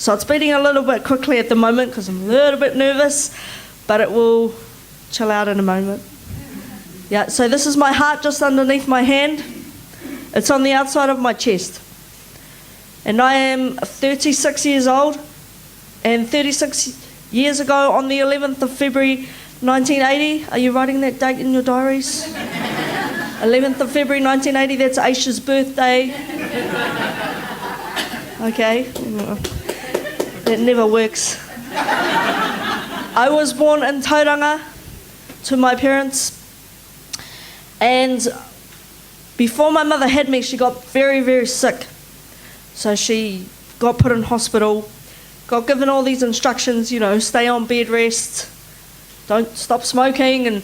So it's beating a little bit quickly at the moment because I'm a little bit nervous, but it will chill out in a moment. Yeah, so this is my heart just underneath my hand. It's on the outside of my chest. And I am 36 years old, and 36 years ago on the 11th of February 1980, are you writing that date in your diaries? 11th of February 1980, that's Aisha's birthday. Okay, that never works. I was born in Tauranga to my parents, and before my mother had me, she got very, very sick. So she got put in hospital, got given all these instructions, stay on bed rest, don't stop smoking, and,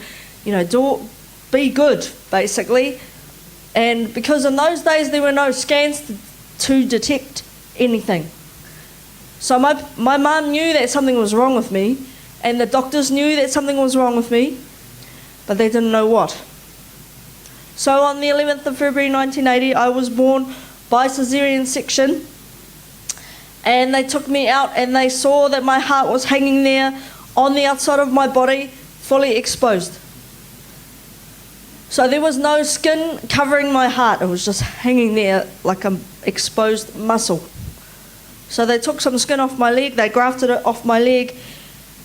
be good, basically. And because in those days there were no scans to detect anything. So my mum knew that something was wrong with me, and the doctors knew that something was wrong with me, but they didn't know what. So on the 11th of February 1980, I was born by caesarean section, and they took me out and they saw that my heart was hanging there on the outside of my body, fully exposed. So there was no skin covering my heart, it was just hanging there like an exposed muscle. So they took some skin off my leg, they grafted it off my leg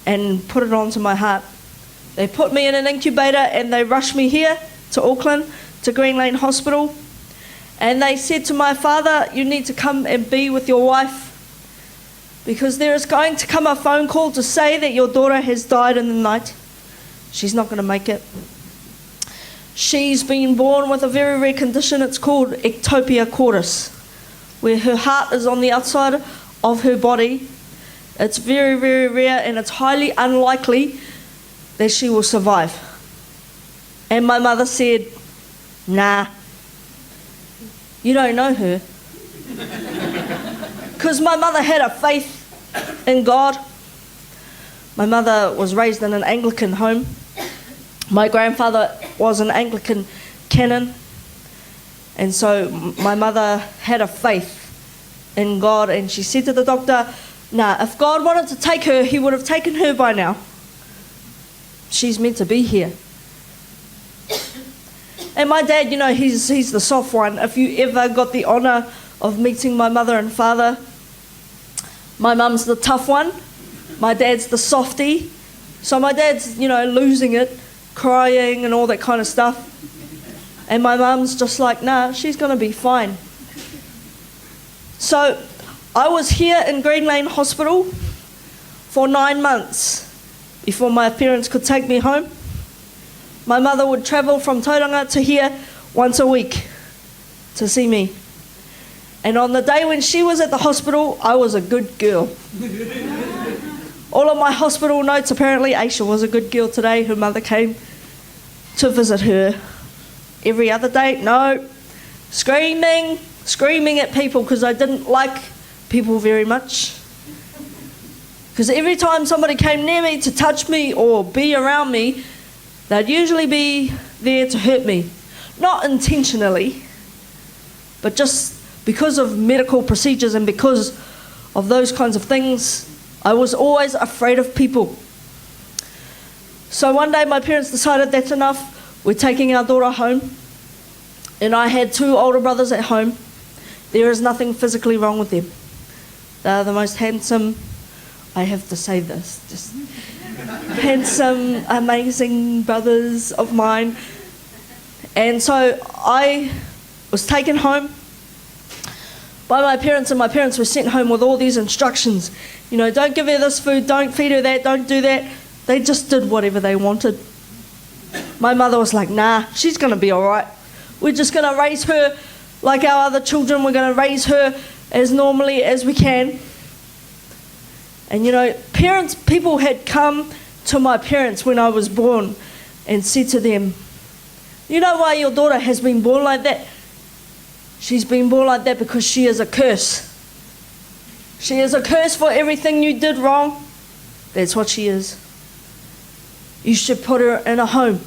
and put it onto my heart. They put me in an incubator and they rushed me here to Auckland, to Green Lane Hospital. And they said to my father, you need to come and be with your wife, because there is going to come a phone call to say that your daughter has died in the night. She's not going to make it. She's been born with a very rare condition. It's called ectopia cordis, where her heart is on the outside of her body. It's very, very rare, and it's highly unlikely that she will survive. And my mother said, nah, you don't know her. Because my mother had a faith in God. My mother was raised in an Anglican home. My grandfather was an Anglican canon. And so my mother had a faith in God, and she said to the doctor, nah, if God wanted to take her, he would have taken her by now. She's meant to be here. And my dad, he's the soft one. If you ever got the honour of meeting my mother and father, my mum's the tough one, my dad's the softie. So my dad's, losing it, crying and all that kind of stuff. And my mum's just like, nah, she's going to be fine. So I was here in Green Lane Hospital for 9 months before my parents could take me home. My mother would travel from Tauranga to here once a week to see me. And on the day when she was at the hospital, I was a good girl. All of my hospital notes, apparently Aisha was a good girl today. Her mother came to visit her. Every other day, no. Screaming at people because I didn't like people very much. Because every time somebody came near me to touch me or be around me, they'd usually be there to hurt me. Not intentionally, but just because of medical procedures and because of those kinds of things, I was always afraid of people. So one day my parents decided that's enough, we're taking our daughter home. And I had 2 older brothers at home. There is nothing physically wrong with them. They're the most handsome, I have to say this, just handsome, amazing brothers of mine. And so I was taken home by my parents, and my parents were sent home with all these instructions. Don't give her this food, don't feed her that, don't do that. They just did whatever they wanted. My mother was like, nah, she's going to be all right. We're just going to raise her like our other children. We're going to raise her as normally as we can. And people had come to my parents when I was born and said to them, you know why your daughter has been born like that? She's been born like that because she is a curse. She is a curse for everything you did wrong. That's what she is. You should put her in a home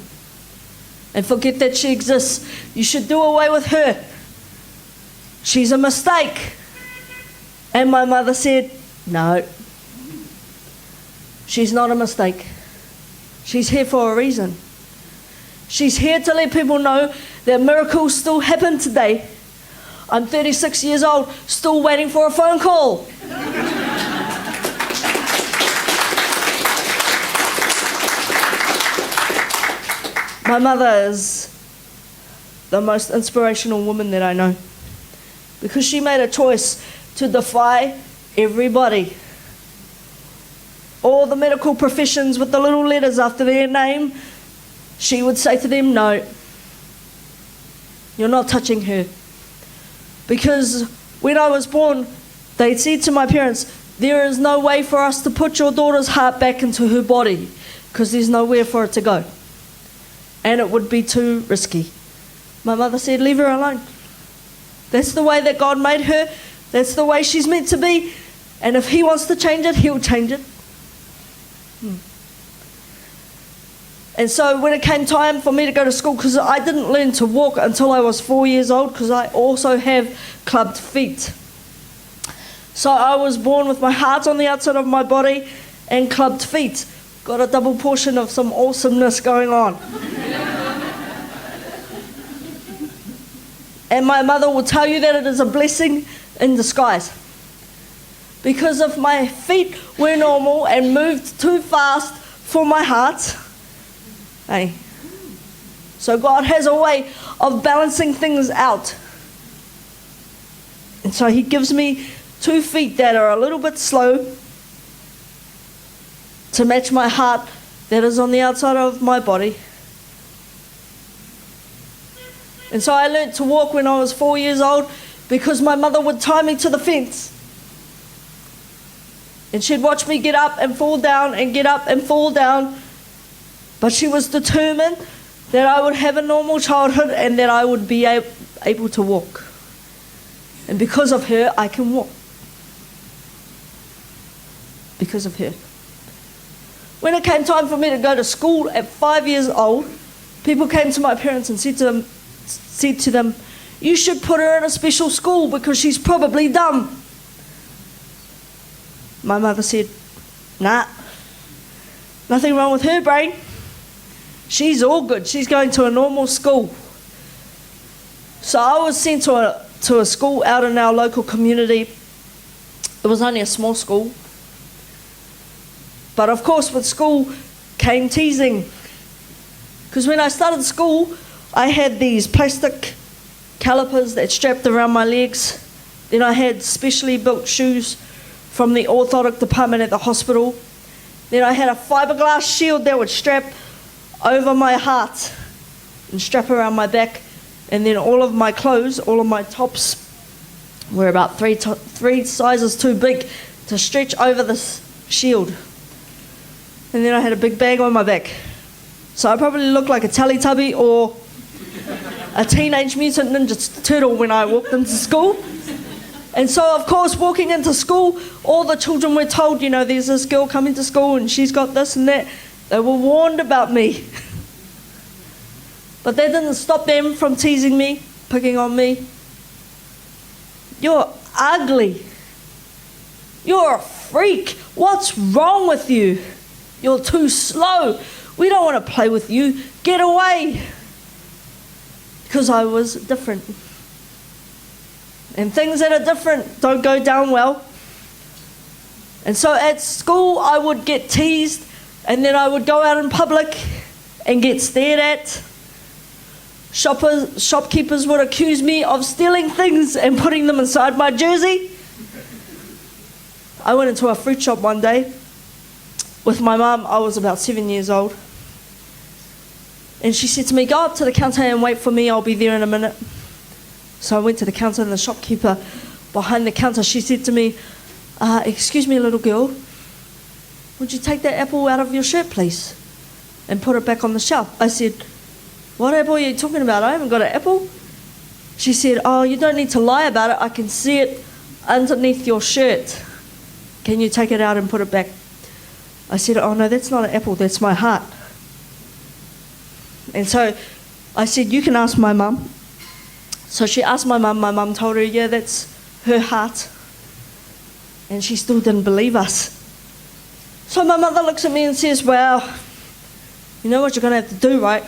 and forget that she exists. You should do away with her. She's a mistake. And my mother said, No. She's not a mistake. She's here for a reason. She's here to let people know that miracles still happen today. I'm 36 years old, still waiting for a phone call. My mother is the most inspirational woman that I know, because she made a choice to defy everybody. All the medical professions with the little letters after their name, she would say to them, no, you're not touching her. Because when I was born, they said to my parents, there is no way for us to put your daughter's heart back into her body because there's nowhere for it to go. And it would be too risky. My mother said, leave her alone. That's the way that God made her. That's the way she's meant to be. And if He wants to change it, He'll change it. And so when it came time for me to go to school, because I didn't learn to walk until I was 4 years old, because I also have clubbed feet. So I was born with my heart on the outside of my body and clubbed feet. Got a double portion of some awesomeness going on. And my mother will tell you that it is a blessing in disguise. Because if my feet were normal and moved too fast for my heart, hey. So God has a way of balancing things out. And so He gives me 2 feet that are a little bit slow to match my heart that is on the outside of my body. And so I learnt to walk when I was 4 years old because my mother would tie me to the fence. And she'd watch me get up and fall down and get up and fall down. But she was determined that I would have a normal childhood and that I would be able to walk. And because of her, I can walk. Because of her. When it came time for me to go to school at 5 years old, people came to my parents and said to them, you should put her in a special school because she's probably dumb. My mother said, nah, nothing wrong with her brain. She's all good. She's going to a normal school. So I was sent to a school out in our local community. It was only a small school. But of course with school came teasing. Because when I started school, I had these plastic calipers that strapped around my legs. Then I had specially built shoes from the orthotic department at the hospital. Then I had a fiberglass shield that would strap over my heart and strap around my back. And then all of my clothes, all of my tops were about three sizes too big to stretch over this shield. And then I had a big bag on my back. So I probably looked like a Teletubby or a Teenage Mutant Ninja Turtle when I walked into school. And so, of course, walking into school, all the children were told, you know, there's this girl coming to school and she's got this and that. They were warned about me. But that didn't stop them from teasing me, picking on me. You're ugly. You're a freak. What's wrong with you? You're too slow. We don't want to play with you. Get away. Because I was different. And things that are different don't go down well. And so at school I would get teased, and then I would go out in public and get stared at. Shopkeepers would accuse me of stealing things and putting them inside my jersey. I went into a fruit shop one day with my mum. I was about 7 years old. And she said to me, go up to the counter and wait for me, I'll be there in a minute. So I went to the counter, and the shopkeeper behind the counter, she said to me, excuse me, little girl, would you take that apple out of your shirt, please, and put it back on the shelf? I said, what apple are you talking about? I haven't got an apple. She said, oh, you don't need to lie about it. I can see it underneath your shirt. Can you take it out and put it back? I said, oh no, that's not an apple, that's my heart. And so I said, you can ask my mum. So she asked my mum told her, yeah, that's her heart. And she still didn't believe us. So my mother looks at me and says, well, you know what you're going to have to do, right?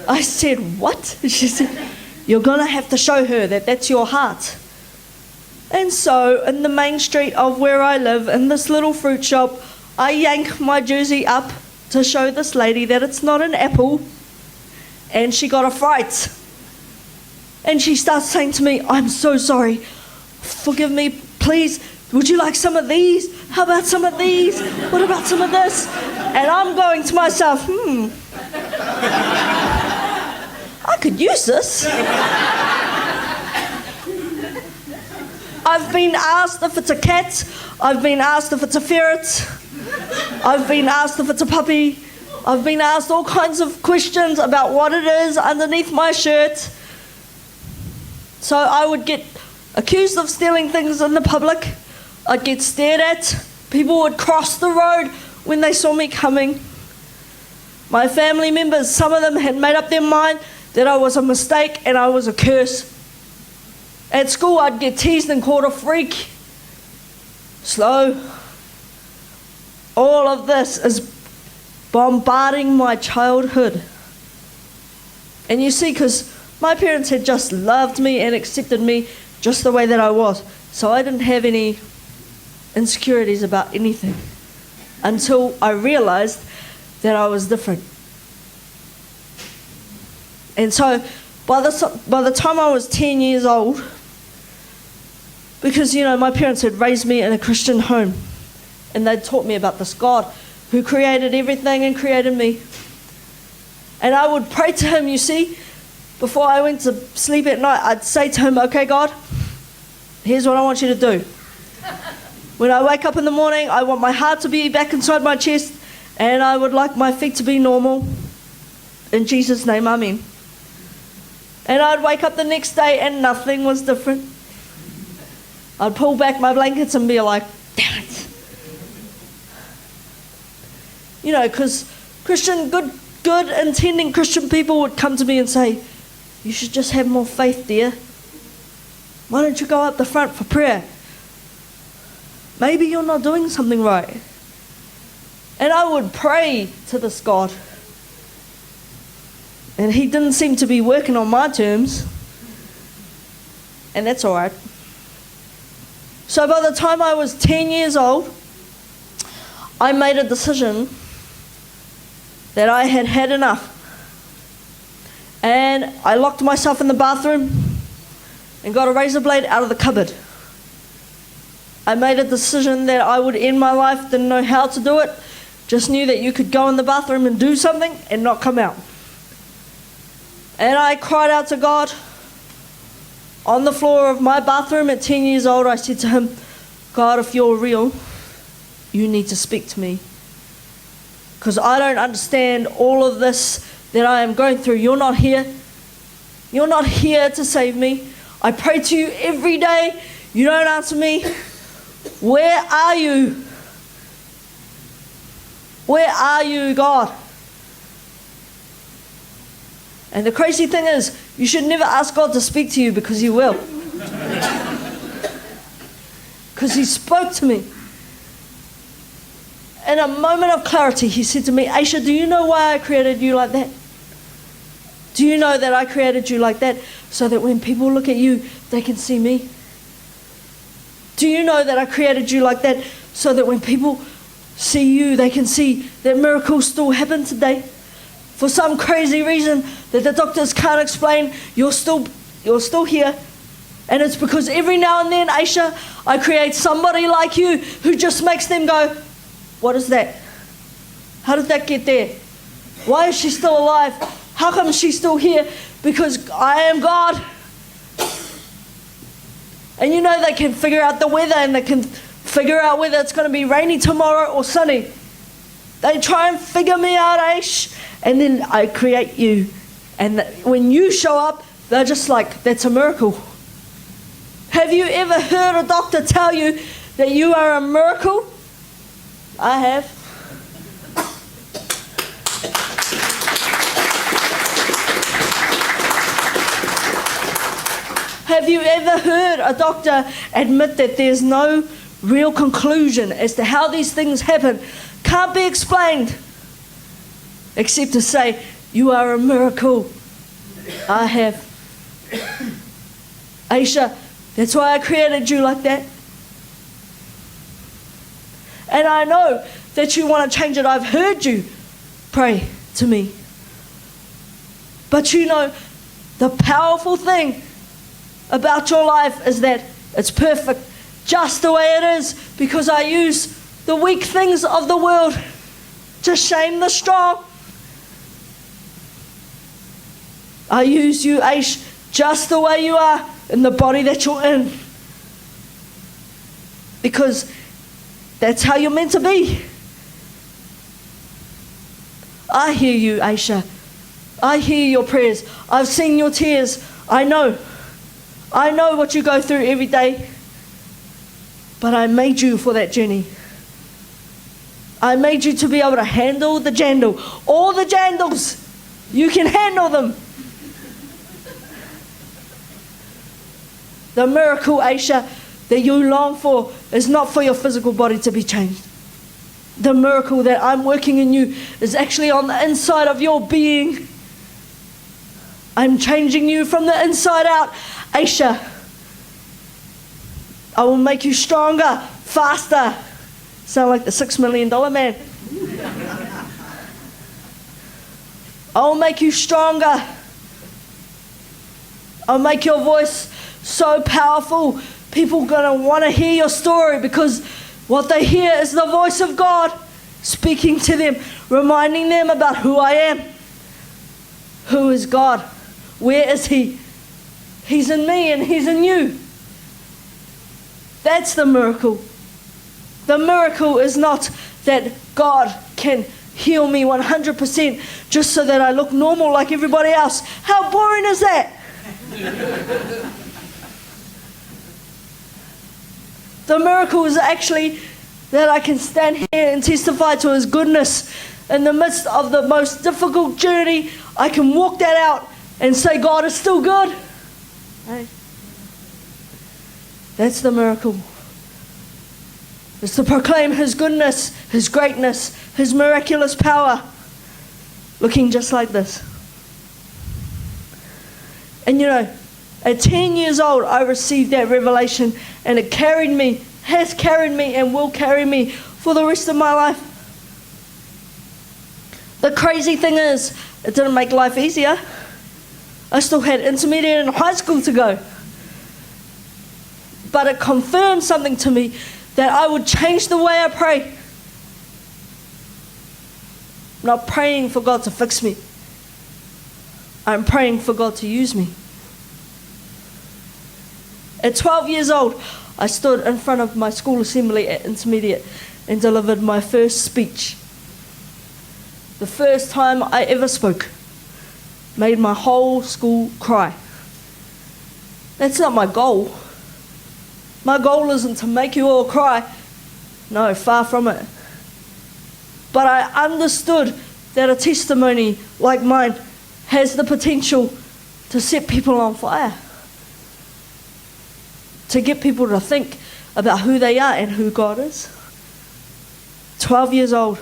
I said, what? She said, you're going to have to show her that that's your heart. And so in the main street of where I live, in this little fruit shop, I yank my jersey up to show this lady that it's not an apple. And she got a fright. And she starts saying to me, I'm so sorry. Forgive me, please. Would you like some of these? How about some of these? What about some of this? And I'm going to myself, I could use this. I've been asked if it's a cat. I've been asked if it's a ferret. I've been asked if it's a puppy. I've been asked all kinds of questions about what it is underneath my shirt. So I would get accused of stealing things in the public. I'd get stared at. People would cross the road when they saw me coming. My family members, some of them had made up their mind that I was a mistake and I was a curse. At school, I'd get teased and called a freak. Slow. All of this is bombarding my childhood. And you see, because my parents had just loved me and accepted me just the way that I was. So I didn't have any insecurities about anything until I realized that I was different. And so by the time I was 10 years old, because, my parents had raised me in a Christian home and they'd taught me about this God who created everything and created me. And I would pray to him, you see, before I went to sleep at night, I'd say to him, okay, God, here's what I want you to do. When I wake up in the morning, I want my heart to be back inside my chest and I would like my feet to be normal. In Jesus' name, amen. And I'd wake up the next day and nothing was different. I'd pull back my blankets and be like, damn it. Because good intending Christian people would come to me and say, you should just have more faith, dear. Why don't you go up the front for prayer? Maybe you're not doing something right. And I would pray to this God. And he didn't seem to be working on my terms. And that's all right. So by the time I was 10 years old, I made a decision that I had had enough. And I locked myself in the bathroom and got a razor blade out of the cupboard. I made a decision that I would end my life, didn't know how to do it, just knew that you could go in the bathroom and do something and not come out. And I cried out to God on the floor of my bathroom at 10 years old. I said to him, God, if you're real, you need to speak to me. Because I don't understand all of this that I am going through. You're not here. You're not here to save me. I pray to you every day. You don't answer me. Where are you? Where are you, God? And the crazy thing is, you should never ask God to speak to you because he will. Because he spoke to me. In a moment of clarity, he said to me, Aisha, do you know why I created you like that? Do you know that I created you like that so that when people look at you, they can see me? Do you know that I created you like that so that when people see you, they can see that miracles still happen today? For some crazy reason that the doctors can't explain, you're still here. And it's because every now and then, Aisha, I create somebody like you who just makes them go, what is that? How did that get there? Why is she still alive? How come she's still here? Because I am God. And they can figure out the weather and they can figure out whether it's going to be rainy tomorrow or sunny. They try and figure me out, Aish. And then I create you. And when you show up, they're just like, that's a miracle. Have you ever heard a doctor tell you that you are a miracle? I have. Have you ever heard a doctor admit that there's no real conclusion as to how these things happen can't be explained except to say, you are a miracle. I have. Aisha, that's why I created you like that. And I know that you want to change it. I've heard you pray to me. But you know, the powerful thing about your life is that it's perfect just the way it is, because I use the weak things of the world to shame the strong. I use you, Aish, just the way you are in the body that you're in, because that's how you're meant to be. I hear you, Aisha. I hear your prayers. I've seen your tears. I know what you go through every day. But I made you for that journey. I made you to be able to handle the jandal. All the jandals, you can handle them. The miracle, Aisha, that you long for is not for your physical body to be changed. The miracle that I'm working in you is actually on the inside of your being. I'm changing you from the inside out. Aisha, I will make you stronger, faster. Sound like the $6 million man. I will make you stronger. I'll make your voice so powerful. People are going to want to hear your story, because what they hear is the voice of God speaking to them, reminding them about who I am. Who is God? Where is He? He's in me and He's in you. That's the miracle. The miracle is not that God can heal me 100% just so that I look normal like everybody else. How boring is that? The miracle is actually that I can stand here and testify to His goodness in the midst of the most difficult journey. I can walk that out and say, God is still good. Hey. That's the miracle. It's to proclaim His goodness, His greatness, His miraculous power, looking just like this. And you know, at 10 years old, I received that revelation, and it carried me, has carried me, and will carry me for the rest of my life. The crazy thing is, it didn't make life easier. I still had intermediate and high school to go. But it confirmed something to me, that I would change the way I pray. I'm not praying for God to fix me. I'm praying for God to use me. At 12 years old, I stood in front of my school assembly at intermediate and delivered my first speech. The first time I ever spoke. Made my whole school cry. That's not my goal. My goal isn't to make you all cry. No, far from it. But I understood that a testimony like mine has the potential to set people on fire. To get people to think about who they are and who God is. 12 years old.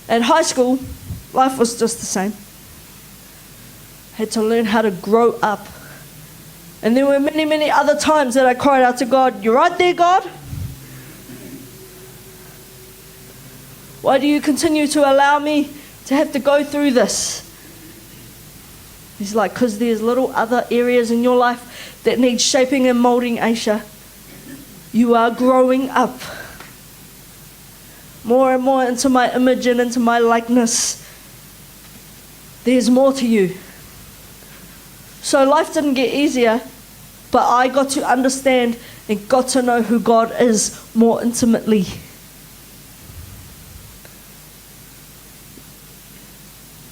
At high school, life was just the same. Had to learn how to grow up. And there were many, many other times that I cried out to God, "You right there, God? Why do you continue to allow me to have to go through this?" He's like, "Because there's little other areas in your life that need shaping and molding, Aisha. You are growing up more and more into my image and into my likeness. There's more to you." So life didn't get easier, but I got to understand and got to know who God is more intimately.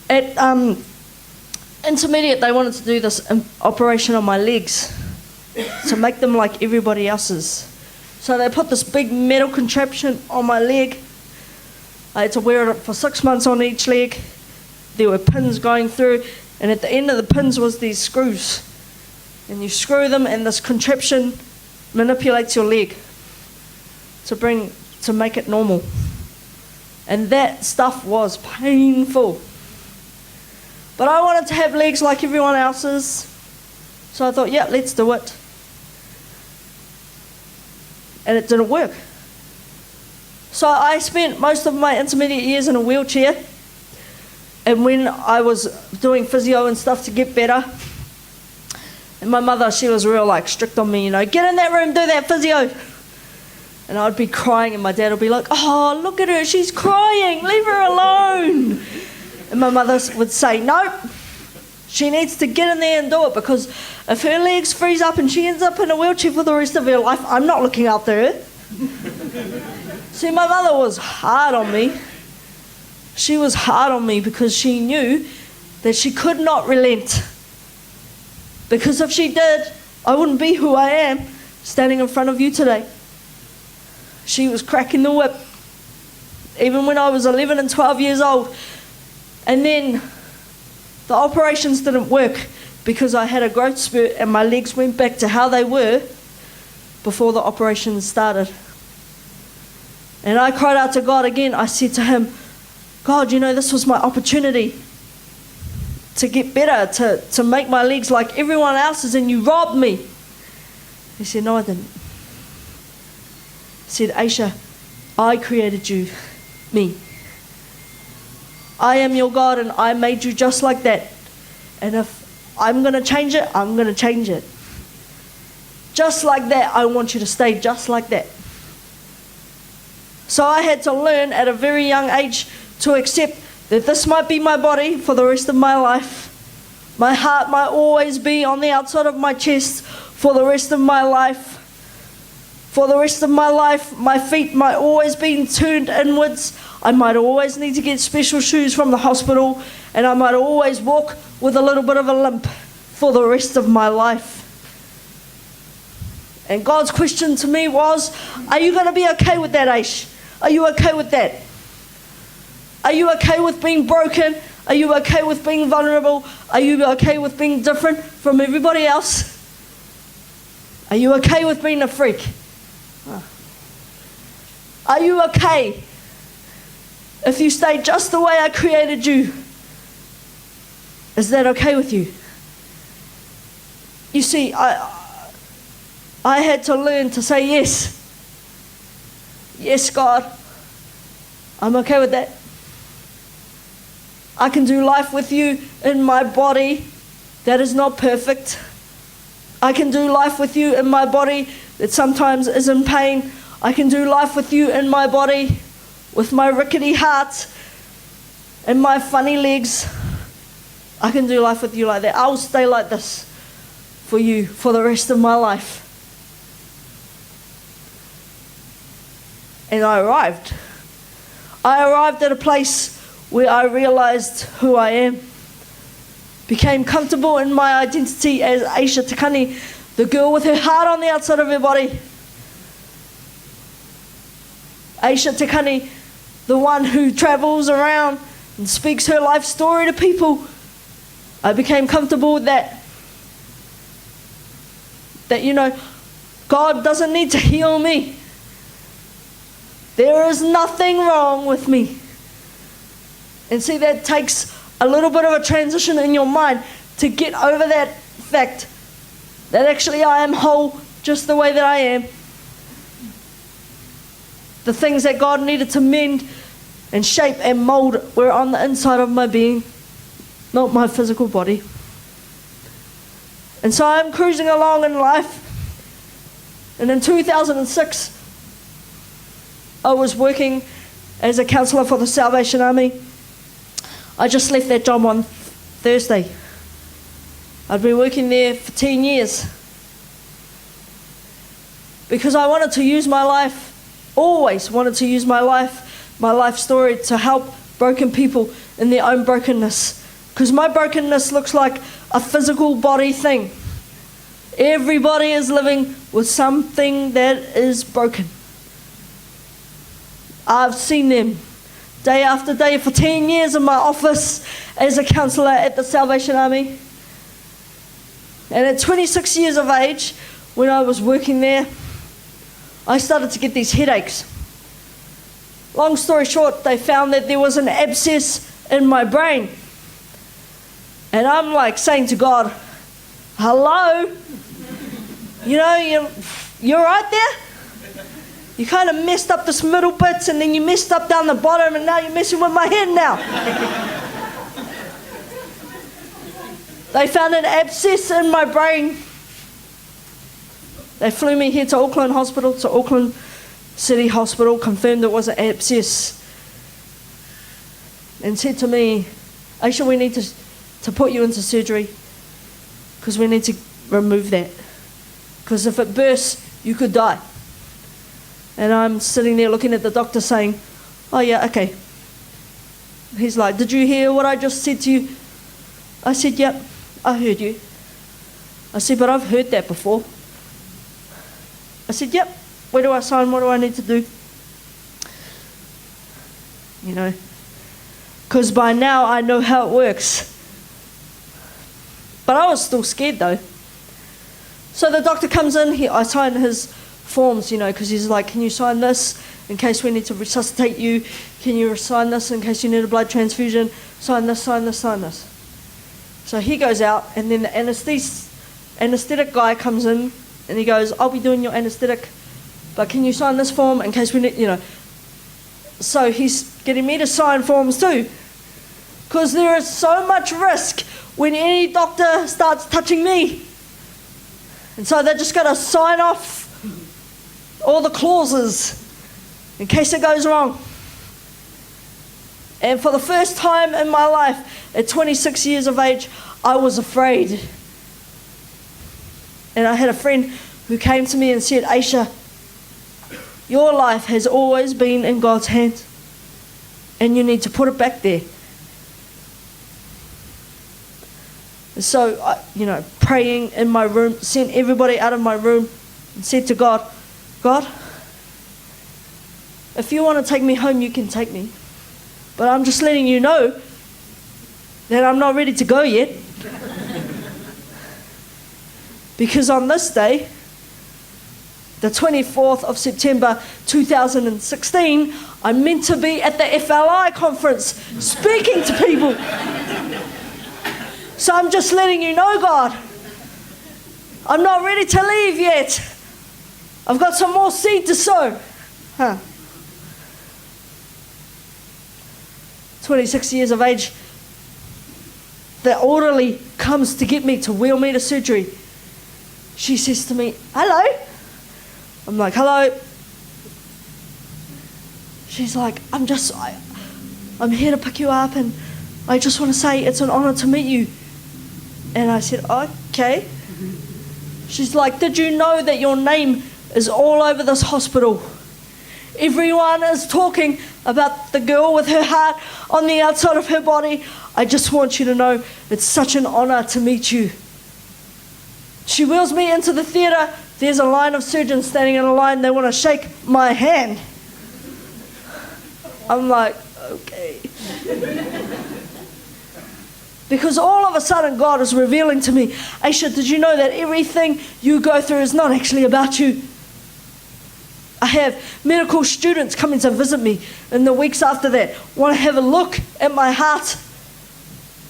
At intermediate, they wanted to do this operation on my legs to make them like everybody else's. So they put this big metal contraption on my leg. I had to wear it for 6 months on each leg. There were pins going through, and at the end of the pins was these screws. and you screw them, and this contraption manipulates your leg to make it normal. And that stuff was painful. But I wanted to have legs like everyone else's, so I thought, yeah, let's do it. And it didn't work. So I spent most of my intermediate years in a wheelchair, and when I was doing physio and stuff to get better, and my mother, she was real strict on me, get in that room, do that physio. And I'd be crying, and my dad would be like, oh, look at her, she's crying, leave her alone. And my mother would say, no, she needs to get in there and do it, because if her legs freeze up and she ends up in a wheelchair for the rest of her life, I'm not looking after her. See, my mother was hard on me. She was hard on me because she knew that she could not relent. Because if she did, I wouldn't be who I am standing in front of you today. She was cracking the whip, even when I was 11 and 12 years old. And then the operations didn't work because I had a growth spurt and my legs went back to how they were before the operations started. And I cried out to God again. I said to him, God, this was my opportunity to get better, to make my legs like everyone else's, and you robbed me. He said, no, I didn't. He said, Aisha, I created you, me. I am your God, and I made you just like that. And if I'm going to change it, I'm going to change it. Just like that, I want you to stay just like that. So I had to learn at a very young age to accept that this might be my body for the rest of my life. My heart might always be on the outside of my chest for the rest of my life. For the rest of my life, my feet might always be turned inwards. I might always need to get special shoes from the hospital, and I might always walk with a little bit of a limp for the rest of my life. And God's question to me was, are you going to be okay with that, Aish? Are you okay with that? Are you okay with being broken? Are you okay with being vulnerable? Are you okay with being different from everybody else? Are you okay with being a freak? Are you okay if you stay just the way I created you? Is that okay with you? You see, I had to learn to say yes. Yes, God, I'm okay with that. I can do life with you in my body that is not perfect. I can do life with you in my body that sometimes is in pain. I can do life with you in my body with my rickety heart and my funny legs. I can do life with you like that. I'll stay like this for you for the rest of my life. And I arrived. I arrived at a place where I realized who I am. Became comfortable in my identity as Aisha TeKani, the girl with her heart on the outside of her body. Aisha TeKani, the one who travels around and speaks her life story to people. I became comfortable with that. That, God doesn't need to heal me. There is nothing wrong with me. And see, that takes a little bit of a transition in your mind to get over that fact that actually I am whole just the way that I am. The things that God needed to mend and shape and mold were on the inside of my being, not my physical body. And so I'm cruising along in life. And in 2006, I was working as a counsellor for the Salvation Army. I just left that job on Thursday. I'd been working there for 10 years. Because I wanted to use my life, always wanted to use my life story to help broken people in their own brokenness. Because my brokenness looks like a physical body thing. Everybody is living with something that is broken. I've seen them day after day for 10 years in my office as a counsellor at the Salvation Army. And at 26 years of age, when I was working there, I started to get these headaches. Long story short, they found that there was an abscess in my brain. And I'm like saying to God, hello? You know, you're right there? You kind of messed up this middle bit, and then you messed up down the bottom, and now you're messing with my head now. They found an abscess in my brain. They flew me here to Auckland Hospital, to Auckland City Hospital, confirmed it was an abscess, and said to me, Aisha, we need to put you into surgery because we need to remove that. Because if it bursts, you could die. And I'm sitting there looking at the doctor saying, oh yeah, okay. He's like, did you hear what I just said to you? I said, yep, I heard you. I said, but I've heard that before. I said, yep, where do I sign? What do I need to do? You know, because by now I know how it works. But I was still scared though. So the doctor comes in, I sign his forms, you know, because he's like, can you sign this in case we need to resuscitate you? Can you sign this in case you need a blood transfusion? Sign this, sign this, sign this. So he goes out, and then the anesthetic guy comes in, and he goes, I'll be doing your anesthetic, but can you sign this form in case we need, you know. So he's getting me to sign forms too, because there is so much risk when any doctor starts touching me. And so they're just going to sign off all the clauses in case it goes wrong. And for the first time in my life, at 26 years of age, I was afraid. And I had a friend who came to me and said, Aisha, your life has always been in God's hands, and you need to put it back there. So, you know, praying in my room, sent everybody out of my room and said to God, God, if you want to take me home, you can take me. But I'm just letting you know that I'm not ready to go yet. Because on this day, the 24th of September 2016, I'm meant to be at the FLI conference speaking to people. So I'm just letting you know, God, I'm not ready to leave yet. I've got some more seed to sow. 26 years of age, the orderly comes to get me, to wheel me to surgery. She says to me, hello. I'm like, hello. She's like, I'm here to pick you up, and I just want to say it's an honor to meet you. And I said, okay. She's like, did you know that your name is all over this hospital? Everyone is talking about the girl with her heart on the outside of her body. I just want you to know it's such an honor to meet you. She wheels me into the theatre. There's a line of surgeons standing in a line. They want to shake my hand. I'm like, okay. Because all of a sudden God is revealing to me, Aisha, did you know that everything you go through is not actually about you? I have medical students coming to visit me in the weeks after that, want to have a look at my heart,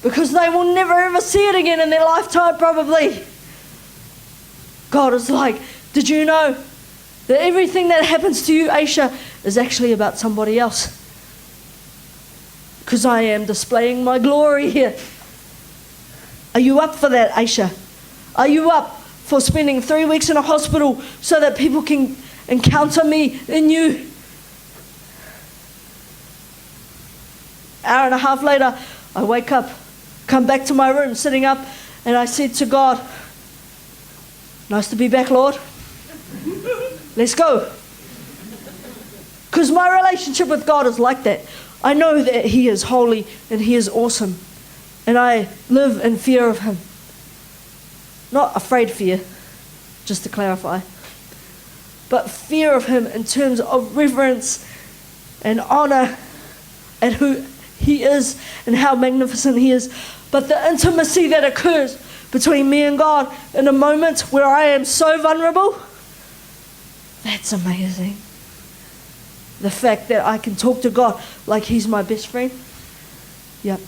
because they will never ever see it again in their lifetime probably. God is like, did you know that everything that happens to you, Aisha, is actually about somebody else? Because I am displaying my glory here. Are you up for that, Aisha? Are you up for spending 3 weeks in a hospital so that people can encounter me in you? Hour and a half later, I wake up, come back to my room, sitting up, and I said to God, nice to be back, Lord. Let's go. Because my relationship with God is like that. I know that He is holy and He is awesome. And I live in fear of Him. Not afraid fear, just to clarify. But fear of Him in terms of reverence and honor and who He is and how magnificent He is. But the intimacy that occurs between me and God in a moment where I am so vulnerable, that's amazing. The fact that I can talk to God like He's my best friend. Yep.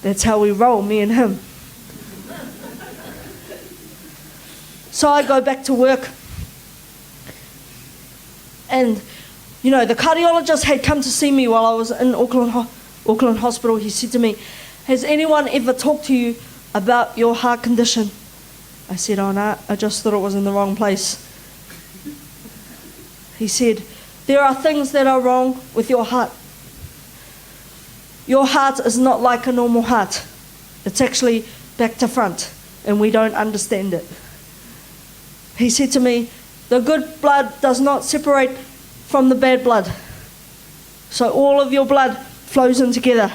That's how we roll, me and Him. So I go back to work. And, you know, the cardiologist had come to see me while I was in Auckland Hospital. He said to me, has anyone ever talked to you about your heart condition? I said, oh no, I just thought it was in the wrong place. He said, there are things that are wrong with your heart. Your heart is not like a normal heart. It's actually back to front, and we don't understand it. He said to me, the good blood does not separate from the bad blood. So all of your blood flows in together.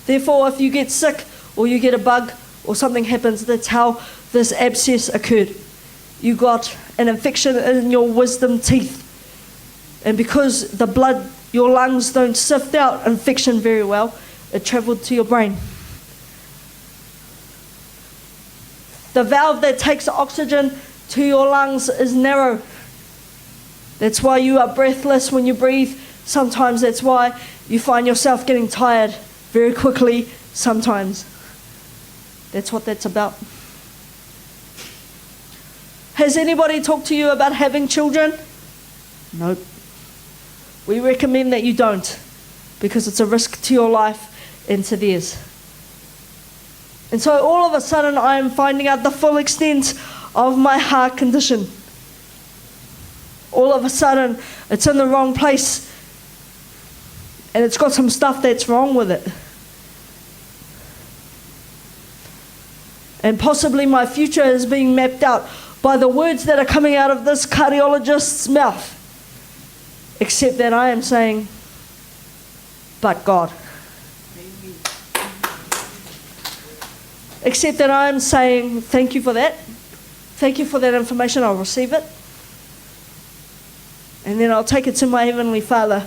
Therefore, if you get sick or you get a bug or something happens, that's how this abscess occurred. You got an infection in your wisdom teeth. And because the blood, your lungs don't sift out infection very well, it travelled to your brain. The valve that takes oxygen to your lungs is narrow. That's why you are breathless when you breathe. Sometimes that's why you find yourself getting tired very quickly sometimes. That's what that's about. Has anybody talked to you about having children? Nope. We recommend that you don't, because it's a risk to your life and to theirs. And so all of a sudden I am finding out the full extent of my heart condition. All of a sudden it's in the wrong place, and it's got some stuff that's wrong with it. And possibly my future is being mapped out by the words that are coming out of this cardiologist's mouth. Except that I am saying, but God. Except that I am saying, thank you for that. Thank you for that information, I'll receive it. And then I'll take it to my Heavenly Father,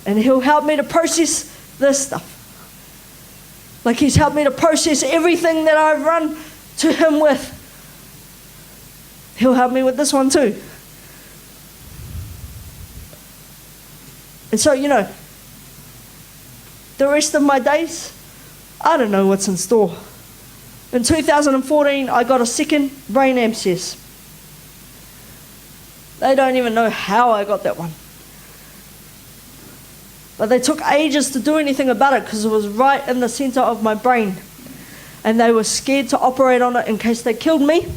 and He'll help me to process this stuff. Like He's helped me to process everything that I've run to Him with. He'll help me with this one too. And so, you know, the rest of my days, I don't know what's in store. In 2014, I got a second brain abscess. They don't even know how I got that one. But they took ages to do anything about it because it was right in the center of my brain. And they were scared to operate on it in case they killed me.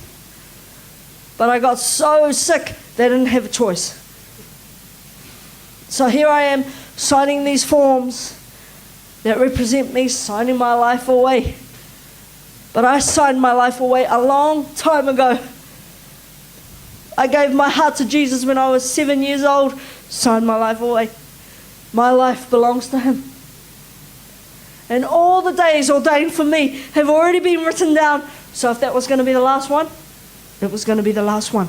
But I got so sick, they didn't have a choice. So here I am signing these forms that represent me signing my life away. But I signed my life away a long time ago. I gave my heart to Jesus when I was 7 years old, signed my life away. My life belongs to Him. And all the days ordained for me have already been written down. So if that was going to be the last one, it was going to be the last one.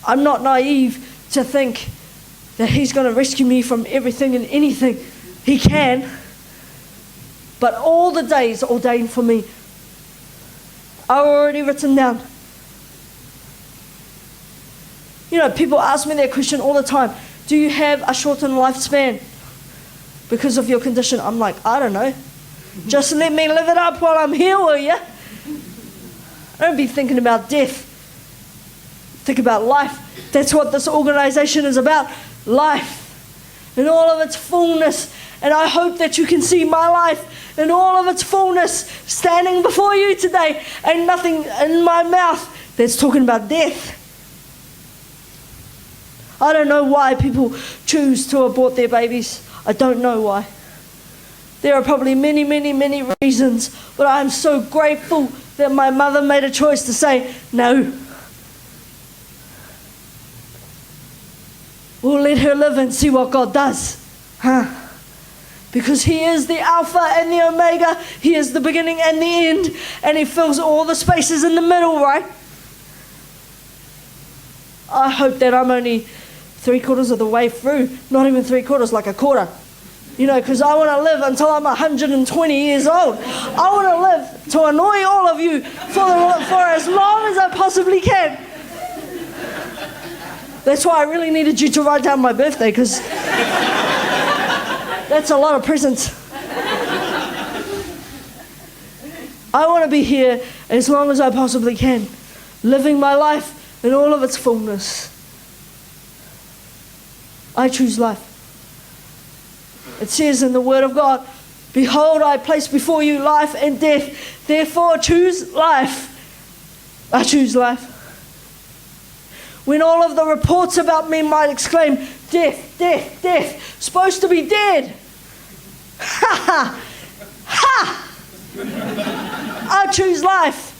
I'm not naive to think that He's going to rescue me from everything and anything. He can. But all the days ordained for me are already written down. You know, people ask me that question all the time. Do you have a shortened lifespan because of your condition? I'm like, I don't know. Just let me live it up while I'm here, will you? Don't be thinking about death. Think about life. That's what this organization is about. Life in all of its fullness. And I hope that you can see my life in all of its fullness standing before you today. Ain't nothing in my mouth that's talking about death. I don't know why people choose to abort their babies. I don't know why. There are probably many, many, many reasons, but I'm so grateful that my mother made a choice to say, no. We'll let her live and see what God does. Because He is the Alpha and the Omega. He is the beginning and the end. And He fills all the spaces in the middle, right? I hope that I'm only 3/4 of the way through. Not even 3/4, like a quarter. Because I want to live until I'm 120 years old. I want to live to annoy all of you for as long as I possibly can. That's why I really needed you to write down my birthday, because that's a lot of presents. I want to be here as long as I possibly can, living my life in all of its fullness. I choose life. It says in the Word of God, behold, I place before you life and death. Therefore, choose life. I choose life. When all of the reports about me might exclaim, death, death, death, supposed to be dead. Ha ha, ha! I choose life.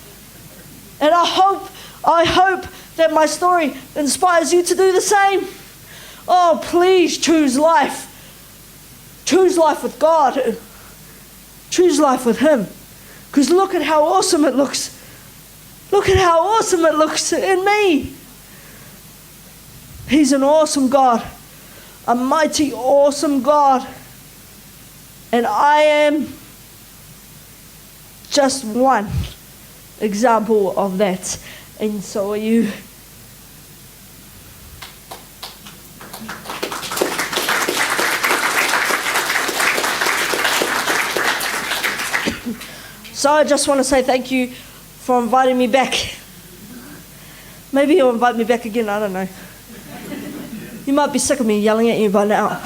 And I hope that my story inspires you to do the same. Oh, please choose life. Choose life with God. Choose life with Him. Because look at how awesome it looks. Look at how awesome it looks in me. He's an awesome God. A mighty, awesome God. And I am just one example of that. And so are you. So I just want to say thank you for inviting me back. Maybe you'll invite me back again, I don't know. You might be sick of me yelling at you by now.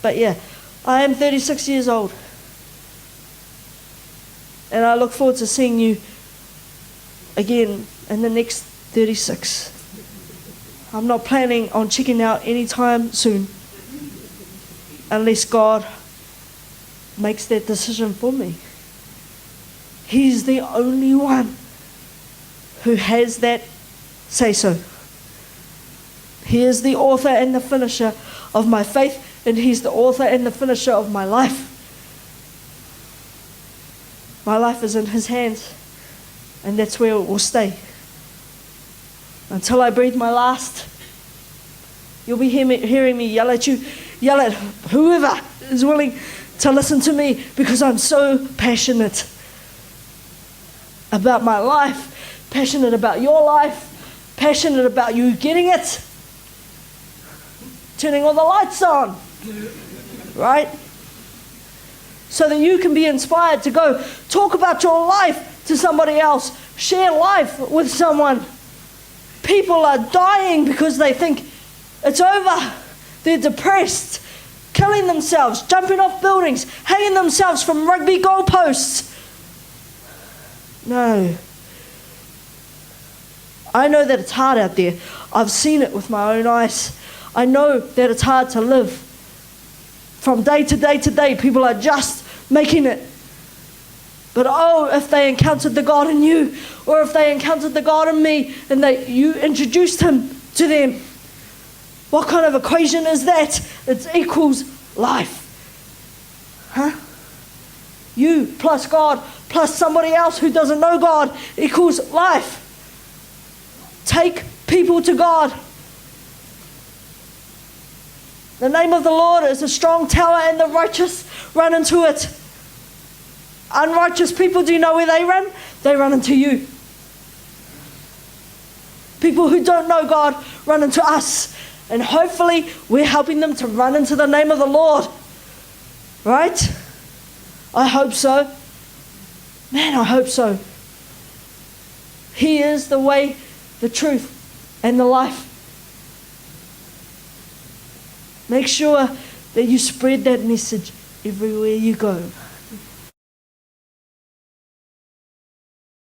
But yeah, I am 36 years old. And I look forward to seeing you again in the next 36. I'm not planning on checking out anytime soon, unless God makes that decision for me. He's the only one who has that say-so. He is the author and the finisher of my faith, and He's the author and the finisher of my life. My life is in His hands, and that's where it will stay. Until I breathe my last, you'll be hearing me yell at whoever is willing to listen to me, because I'm so passionate about my life, passionate about your life, passionate about you getting it, turning all the lights on, right? So that you can be inspired to go talk about your life to somebody else, share life with someone. People are dying because they think it's over. They're depressed, killing themselves, jumping off buildings, hanging themselves from rugby goalposts. No. I know that it's hard out there. I've seen it with my own eyes. I know that it's hard to live. From day to day to day, people are just making it. But oh, if they encountered the God in you, or if they encountered the God in me, and you introduced Him to them, what kind of equation is that? It equals life. Huh? You plus God plus somebody else who doesn't know God equals life. Take people to God. The name of the Lord is a strong tower, and the righteous run into it. Unrighteous people, do you know where they run? They run into you. People who don't know God run into us. And hopefully we're helping them to run into the name of the Lord. Right? I hope so. Man, I hope so. He is the way, the truth, and the life. Make sure that you spread that message everywhere you go.